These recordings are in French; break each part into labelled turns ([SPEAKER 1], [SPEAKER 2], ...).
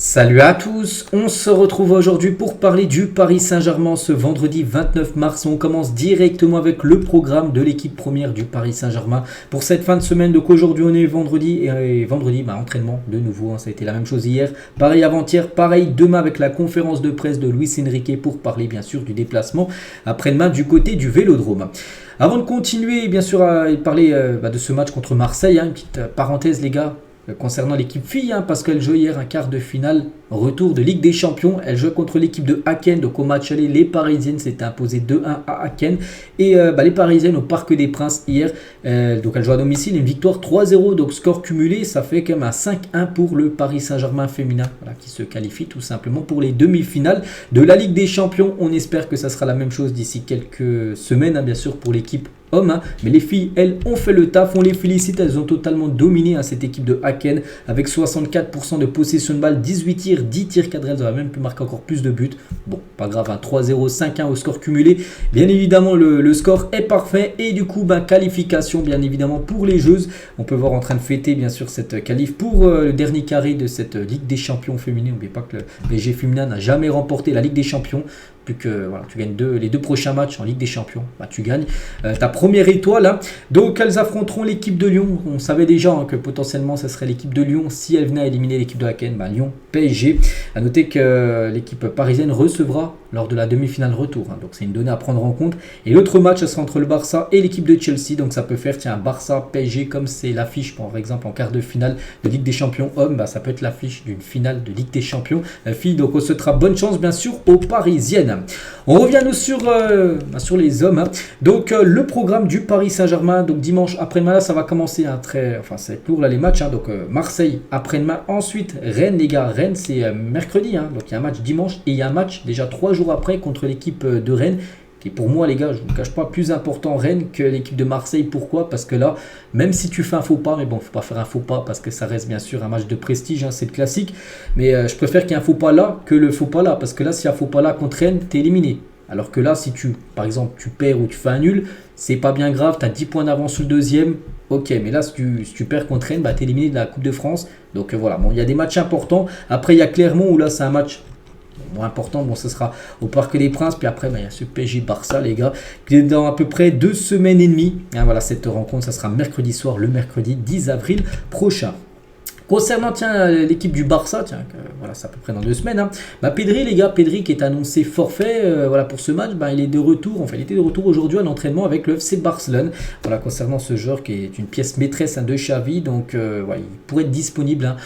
[SPEAKER 1] Salut à tous, on se retrouve aujourd'hui pour parler du Paris Saint-Germain ce vendredi 29 mars. On commence directement avec le programme de l'équipe première du Paris Saint-Germain pour cette fin de semaine. Donc aujourd'hui on est vendredi et vendredi entraînement de nouveau, ça a été la même chose hier. Pareil avant-hier, pareil demain avec la conférence de presse de Luis Enrique pour parler bien sûr du déplacement après-demain du côté du Vélodrome. Avant de continuer bien sûr à parler de ce match contre Marseille, une petite parenthèse les gars. Concernant l'équipe fille, parce qu'elle jouait hier un quart de finale retour de Ligue des Champions. Elle jouait contre l'équipe de Haken. Donc au match aller, les Parisiennes s'étaient imposées 2-1 à Haken. Et les Parisiennes au Parc des Princes hier. Donc elle joue à domicile, une victoire 3-0. Donc score cumulé, ça fait quand même un 5-1 pour le Paris Saint-Germain féminin. Qui se qualifie tout simplement pour les demi-finales de la Ligue des Champions. On espère que ça sera la même chose d'ici quelques semaines, bien sûr, pour l'équipe hommes, mais les filles, elles, ont fait le taf, on les félicite, elles ont totalement dominé cette équipe de Haken avec 64% de possession de balle, 18 tirs, 10 tirs cadrés, elles auraient même pu marquer encore plus de buts. Bon, pas grave, 3-0, 5-1 au score cumulé. Bien évidemment, le score est parfait et du coup, qualification bien évidemment pour les joueuses. On peut voir en train de fêter bien sûr cette qualif pour le dernier carré de cette Ligue des Champions féminine. N'oubliez pas que le PSG féminin n'a jamais remporté la Ligue des Champions. Plus que tu gagnes les deux prochains matchs en Ligue des Champions, tu gagnes ta première étoile. Donc elles affronteront l'équipe de Lyon. On savait déjà que potentiellement ce serait l'équipe de Lyon si elle venait à éliminer l'équipe de Haken. Lyon PSG. À noter que l'équipe parisienne recevra lors de la demi-finale retour. Donc c'est une donnée à prendre en compte. Et l'autre match, ce sera entre le Barça et l'équipe de Chelsea. Donc ça peut faire un Barça PSG comme c'est l'affiche par exemple en quart de finale de Ligue des Champions hommes. Ça peut être l'affiche d'une finale de Ligue des Champions filles. Donc on souhaitera bonne chance bien sûr aux Parisiennes. On revient nous sur les hommes. Donc le programme du Paris Saint-Germain. Donc dimanche après-demain, ça va commencer ça va être lourd là les matchs. Donc Marseille après-demain. Ensuite Rennes les gars. Rennes c'est mercredi. Donc il y a un match dimanche et il y a un match déjà 3 jours après contre l'équipe de Rennes. Qui est pour moi les gars, je ne vous cache pas, plus important Rennes que l'équipe de Marseille. Pourquoi ? Parce que là, même si tu fais un faux pas, mais bon, il ne faut pas faire un faux pas parce que ça reste bien sûr un match de prestige, c'est le classique. Mais je préfère qu'il y ait un faux pas là que le faux pas là. Parce que là, s'il y a un faux pas là contre Rennes, tu es éliminé. Alors que là, si par exemple, tu perds ou tu fais un nul, c'est pas bien grave, tu as 10 points d'avance sur le deuxième. Ok, mais là, si tu perds contre Rennes, tu es éliminé de la Coupe de France. Donc voilà, bon, il y a des matchs importants. Après, il y a Clermont où là, c'est un match moins important, ce sera au Parc des Princes, puis après il y a ce PSG Barça les gars, qui est dans à peu près 2 semaines et demie. Voilà, cette rencontre, ça sera mercredi soir, le mercredi 10 avril prochain. Concernant l'équipe du Barça, c'est à peu près dans 2 semaines. Pedri les gars, Pedri qui est annoncé forfait pour ce match, il est de retour. Il était de retour aujourd'hui à l'entraînement avec le FC Barcelone. Voilà, concernant ce joueur qui est une pièce maîtresse de Xavi, donc il pourrait être disponible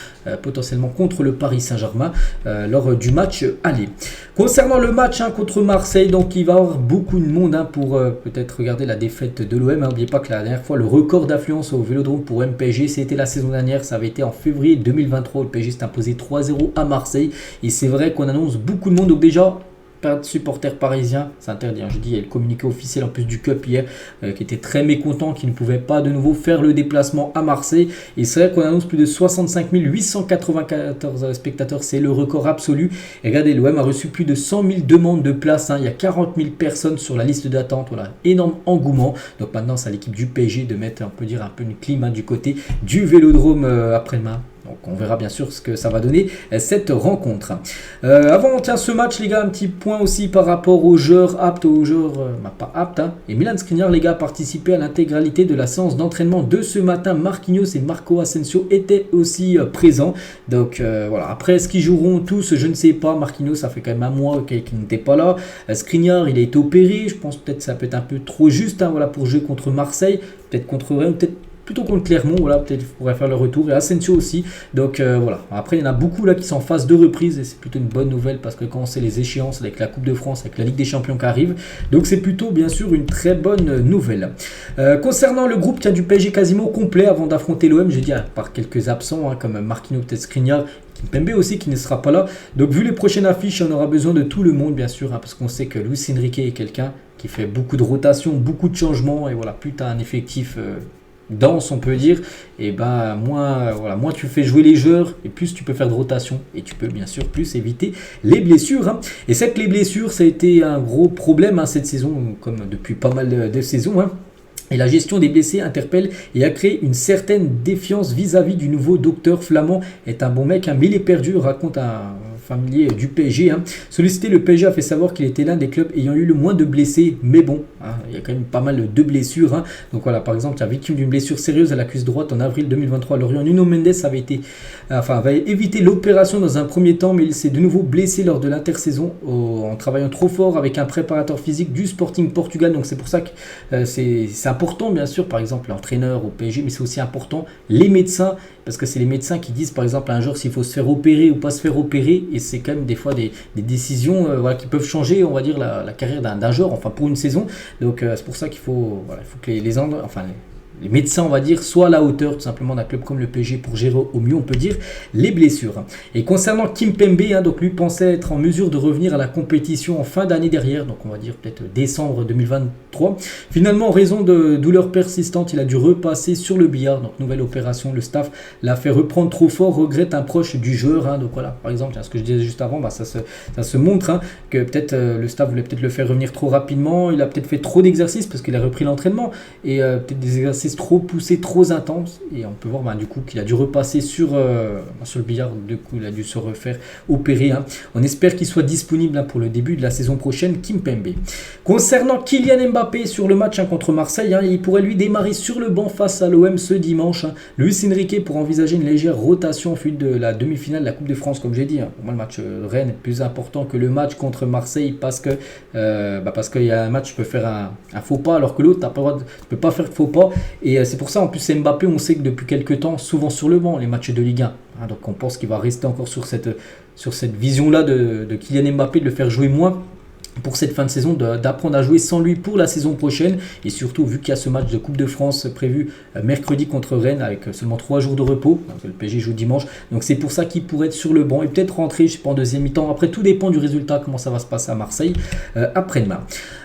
[SPEAKER 1] potentiellement contre le Paris Saint-Germain lors du match aller. Concernant le match contre Marseille, donc il va y avoir beaucoup de monde pour peut-être regarder la défaite de l'OM. N'oubliez pas que la dernière fois le record d'affluence au Vélodrome pour MPG, c'était la saison dernière, ça avait été en février 2023, le PSG s'est imposé 3-0 à Marseille. Et c'est vrai qu'on annonce beaucoup de monde. Donc déjà, pas de supporters parisiens, c'est interdit. Je dis, il y a le communiqué officiel en plus du Cup hier qui était très mécontent, qui ne pouvait pas de nouveau faire le déplacement à Marseille. Et c'est vrai qu'on annonce plus de 65 894 spectateurs, c'est le record absolu. Et regardez, l'OM a reçu plus de 100 000 demandes de place. Il y a 40 000 personnes sur la liste d'attente. Voilà, énorme engouement. Donc maintenant, c'est à l'équipe du PSG de mettre, on peut dire, un peu une clim du côté du Vélodrome après-demain. Donc on verra bien sûr ce que ça va donner cette rencontre. Avant ce match les gars, un petit point aussi par rapport aux joueurs aptes, aux joueurs pas aptes. Et Milan Skriniar les gars a participé à l'intégralité de la séance d'entraînement de ce matin. Marquinhos et Marco Asensio étaient aussi présents. Donc voilà, après est-ce qu'ils joueront tous, je ne sais pas. Marquinhos ça fait quand même un mois qu'il n'était pas là. Skriniar il a été opéré, je pense peut-être ça peut être un peu trop juste pour jouer contre Marseille, peut-être contre Rennes, peut-être plutôt contre Clermont, peut-être qu'il pourrait faire le retour, et Asensio aussi. Donc voilà, après il y en a beaucoup là qui sont en phase de reprise et c'est plutôt une bonne nouvelle parce que quand on sait les échéances avec la Coupe de France, avec la Ligue des Champions qui arrive, donc c'est plutôt bien sûr une très bonne nouvelle. Concernant le groupe du PSG quasiment complet avant d'affronter l'OM, je dis à part quelques absents comme Marquinhos, peut-être Skriniar, Kimpembe aussi qui ne sera pas là. Donc vu les prochaines affiches, on aura besoin de tout le monde bien sûr, parce qu'on sait que Luis Enrique est quelqu'un qui fait beaucoup de rotations, beaucoup de changements, et voilà, plus tu as un effectif dense on peut dire, et moins tu fais jouer les joueurs et plus tu peux faire de rotation et tu peux bien sûr plus éviter les blessures. Et c'est que les blessures ça a été un gros problème cette saison, comme depuis pas mal de saisons. Et la gestion des blessés interpelle et a créé une certaine défiance vis-à-vis du nouveau docteur Flamand. Est un bon mec, mais il est perdu, raconte un familier du PSG. Sollicité, le PSG a fait savoir qu'il était l'un des clubs ayant eu le moins de blessés, mais bon, il y a quand même pas mal de blessures. Donc voilà, par exemple, il y a victime d'une blessure sérieuse à la cuisse droite en avril 2023 à Lorient. Nuno Mendes avait évité l'opération dans un premier temps, mais il s'est de nouveau blessé lors de l'intersaison en travaillant trop fort avec un préparateur physique du Sporting Portugal. Donc c'est pour ça que c'est important, bien sûr, par exemple l'entraîneur au PSG, mais c'est aussi important les médecins, parce que c'est les médecins qui disent par exemple à un joueur s'il faut se faire opérer ou pas se faire opérer, et c'est quand même des fois des décisions qui peuvent changer, on va dire, la carrière d'un joueur, enfin pour une saison. Donc c'est pour ça qu'il faut, que les médecins, on va dire, soient à la hauteur tout simplement d'un club comme le PSG pour gérer au mieux, on peut dire, les blessures. Et concernant Kimpembe, donc lui pensait être en mesure de revenir à la compétition en fin d'année derrière, donc on va dire peut-être décembre 2023. Finalement, en raison de douleurs persistantes, il a dû repasser sur le billard, donc nouvelle opération. Le staff l'a fait reprendre trop fort, regrette un proche du joueur. Donc voilà, par exemple, ce que je disais juste avant, ça se montre que peut-être le staff voulait peut-être le faire revenir trop rapidement. Il a peut-être fait trop d'exercices parce qu'il a repris l'entraînement et peut-être des exercices trop poussé, trop intense, et on peut voir du coup qu'il a dû repasser sur le billard. Du coup il a dû se refaire opérer. On espère qu'il soit disponible pour le début de la saison prochaine, Kimpembe. Concernant Kylian Mbappé sur le match contre Marseille, il pourrait lui démarrer sur le banc face à l'OM ce dimanche. Luis Enrique pourrait envisager une légère rotation en fuite de la demi-finale de la Coupe de France, comme j'ai dit. Pour moi le match Rennes est plus important que le match contre Marseille parce que qu'il y a un match, tu peux faire un faux pas alors que l'autre tu peux pas faire de faux pas. Et c'est pour ça, en plus, Mbappé, on sait que depuis quelques temps, souvent sur le banc, les matchs de Ligue 1. Donc on pense qu'il va rester encore sur cette vision-là de Kylian Mbappé, de le faire jouer moins pour cette fin de saison, d'apprendre à jouer sans lui pour la saison prochaine. Et surtout, vu qu'il y a ce match de Coupe de France prévu mercredi contre Rennes avec seulement 3 jours de repos, donc le PSG joue dimanche, donc c'est pour ça qu'il pourrait être sur le banc et peut-être rentrer, je sais pas, en deuxième mi-temps. Après, tout dépend du résultat, comment ça va se passer à Marseille après-demain.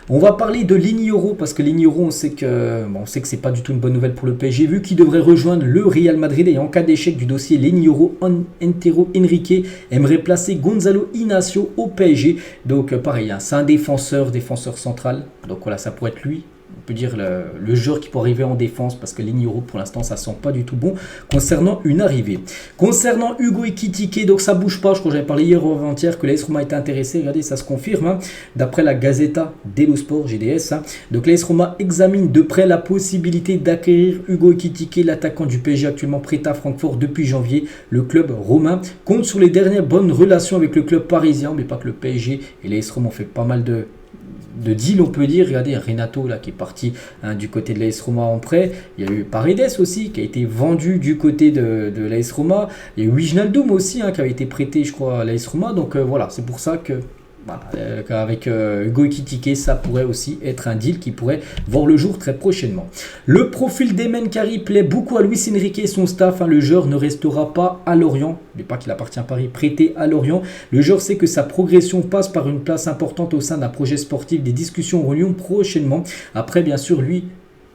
[SPEAKER 1] On va parler de Ligneiro, parce que Ligneiro, on sait que c'est pas du tout une bonne nouvelle pour le PSG, vu qu'il devrait rejoindre le Real Madrid. Et en cas d'échec du dossier Ligneiro, Antero Henrique aimerait placer Gonzalo Inacio au PSG. Donc pareil, c'est un défenseur central. Donc voilà, ça pourrait être lui. On peut dire le joueur qui peut arriver en défense, parce que Ligneiro pour l'instant ça sent pas du tout bon concernant une arrivée. Concernant Hugo Ekitike, donc ça bouge pas. Je crois que j'avais parlé hier ou avant-hier que l'AS Roma était intéressé. Regardez, ça se confirme d'après la Gazzetta dello Sport, GDS. Donc l'AS Roma examine de près la possibilité d'acquérir Hugo Ekitike, l'attaquant du PSG actuellement prêté à Francfort depuis janvier. Le club romain compte sur les dernières bonnes relations avec le club parisien, mais pas que le PSG et l'AS Roma ont fait pas mal de deal, on peut dire. Regardez, Renato là qui est parti du côté de l'AS Roma en prêt. Il y a eu Paredes aussi qui a été vendu du côté de l'AS Roma. Il y a eu Wijnaldum aussi qui avait été prêté, je crois, à l'AS Roma. Donc voilà, c'est pour ça que avec Hugo Ekitike, ça pourrait aussi être un deal qui pourrait voir le jour très prochainement. Le profil d'Emen Kari plaît beaucoup à Luis Enrique et son staff. Le joueur ne restera pas à Lorient. N'oubliez pas qu'il appartient à Paris, prêté à Lorient. Le joueur sait que sa progression passe par une place importante au sein d'un projet sportif. Des discussions auront lieu prochainement. Après, bien sûr, lui,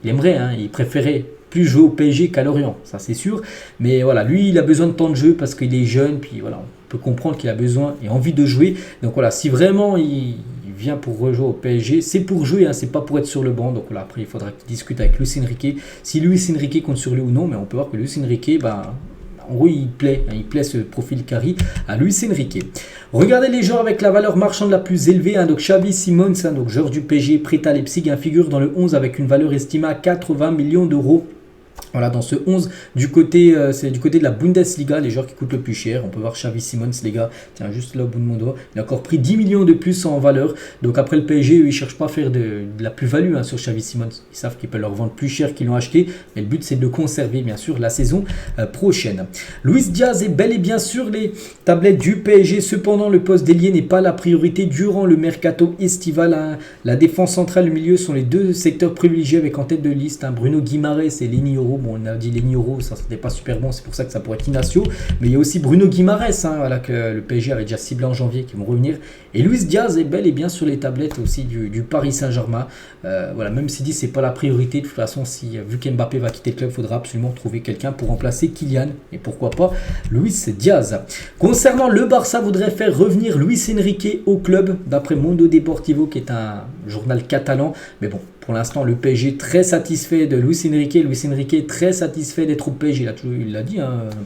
[SPEAKER 1] il aimerait, il préférait plus jouer au PSG qu'à Lorient, ça c'est sûr. Mais voilà, lui, il a besoin de temps de jeu parce qu'il est jeune. Puis voilà, on peut comprendre qu'il a besoin et envie de jouer. Donc voilà, si vraiment il vient pour rejouer au PSG, c'est pour jouer, c'est pas pour être sur le banc. Donc voilà, après il faudra qu'il discute avec Luis Enrique, si Luis Enrique compte sur lui ou non. Mais on peut voir que Luis Enrique, en gros, il plaît ce profil Kari à Luis Enrique. Regardez les joueurs avec la valeur marchande la plus élevée. Donc Xavi Simons, donc joueur du PSG prêt à Leipzig, figure dans le 11 avec une valeur estimée à 80 millions d'euros. Voilà, dans ce 11, c'est du côté de la Bundesliga, les joueurs qui coûtent le plus cher. On peut voir Xavi Simons, les gars, tiens, juste là au bout de mon doigt. Il a encore pris 10 millions de plus en valeur. Donc après le PSG, eux, ils ne cherchent pas à faire de la plus-value sur Xavi Simons. Ils savent qu'ils peuvent leur vendre plus cher qu'ils l'ont acheté. Mais le but, c'est de le conserver, bien sûr, la saison prochaine. Luis Diaz est bel et bien sur les tablettes du PSG. Cependant, le poste d'ailier n'est pas la priorité durant le mercato estival. La défense centrale et le milieu sont les deux secteurs privilégiés avec en tête de liste Bruno Guimaraes et Ligneiro. Bon, on a dit Ligneiro, ça n'était pas super bon, c'est pour ça que ça pourrait être Inacio. Mais il y a aussi Bruno Guimaraes, que le PSG avait déjà ciblé en janvier, qui vont revenir. Et Luis Diaz est bel et bien sur les tablettes aussi du Paris Saint-Germain. Voilà, même si dit c'est pas la priorité, de toute façon, vu qu'Mbappé va quitter le club, il faudra absolument trouver quelqu'un pour remplacer Kylian. Et pourquoi pas Luis Diaz. Concernant le Barça, voudrait faire revenir Luis Enrique au club, d'après Mundo Deportivo, qui est un journal catalan. Mais bon, Pour l'instant, le PSG très satisfait de Luis Enrique. Luis Enrique très satisfait d'être au PSG. Il l'a dit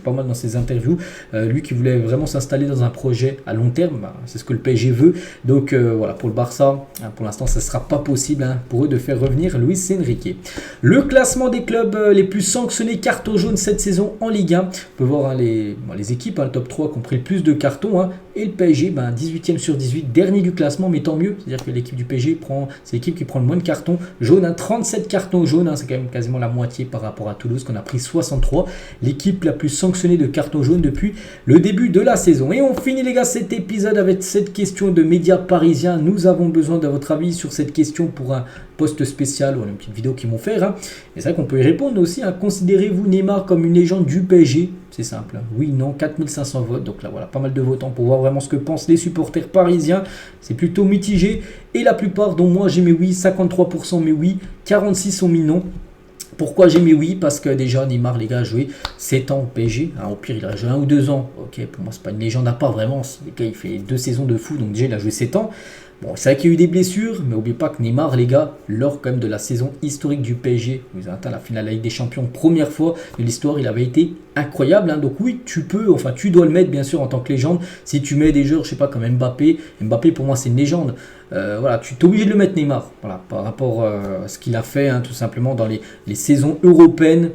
[SPEAKER 1] pas mal dans ses interviews. Lui qui voulait vraiment s'installer dans un projet à long terme, c'est ce que le PSG veut. Donc voilà, pour le Barça, pour l'instant, ça ne sera pas possible pour eux de faire revenir Luis Enrique. Le classement des clubs les plus sanctionnés carton jaune cette saison en Ligue 1. On peut voir les équipes, le top 3 qui ont pris le plus de cartons. Et le PSG, 18e sur 18, dernier du classement, mais tant mieux. C'est-à-dire que l'équipe du PSG c'est l'équipe qui prend le moins de cartons jaunes. 37 cartons jaunes, c'est quand même quasiment la moitié par rapport à Toulouse, qu'on a pris 63. L'équipe la plus sanctionnée de cartons jaunes depuis le début de la saison. Et on finit les gars cet épisode avec cette question de médias parisiens. Nous avons besoin de votre avis sur cette question pour un post spécial ou une petite vidéo qu'ils vont faire. Et c'est vrai qu'on peut y répondre aussi. Considérez-vous Neymar comme une légende du PSG? C'est simple. Oui, non, 4500 votes. Donc là, voilà, pas mal de votants pour voir vraiment ce que pensent les supporters parisiens. C'est plutôt mitigé. Et la plupart, dont moi j'ai mis oui, 53% mais oui, 46% ont mis non. Pourquoi j'ai mis oui? Parce que déjà Neymar, les gars, a joué 7 ans au PSG. Au pire, il a joué 1 ou 2 ans. Ok, pour moi, c'est pas une légende à part vraiment. Les gars, il fait 2 saisons de fou. Donc déjà, il a joué 7 ans. Bon, c'est vrai qu'il y a eu des blessures, mais n'oubliez pas que Neymar, les gars, lors quand même de la saison historique du PSG, où ils ont atteint la finale de la Ligue des Champions, première fois de l'histoire, il avait été incroyable. Donc oui, tu dois le mettre bien sûr en tant que légende. Si tu mets des joueurs, je sais pas, comme Mbappé, pour moi c'est une légende. Voilà, tu es obligé de le mettre Neymar, voilà, par rapport à ce qu'il a fait, tout simplement dans les saisons européennes.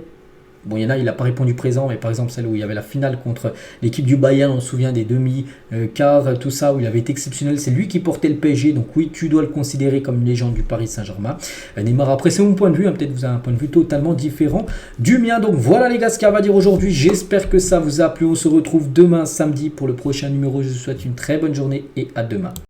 [SPEAKER 1] Bon, il y en a, il n'a pas répondu présent, mais par exemple celle où il y avait la finale contre l'équipe du Bayern, on se souvient des demi-quarts, tout ça, où il avait été exceptionnel. C'est lui qui portait le PSG, donc oui, tu dois le considérer comme une légende du Paris Saint-Germain. Neymar, après, c'est mon point de vue, peut-être vous avez un point de vue totalement différent du mien. Donc voilà les gars, ce qu'il y a à dire aujourd'hui. J'espère que ça vous a plu. On se retrouve demain samedi pour le prochain numéro. Je vous souhaite une très bonne journée et à demain.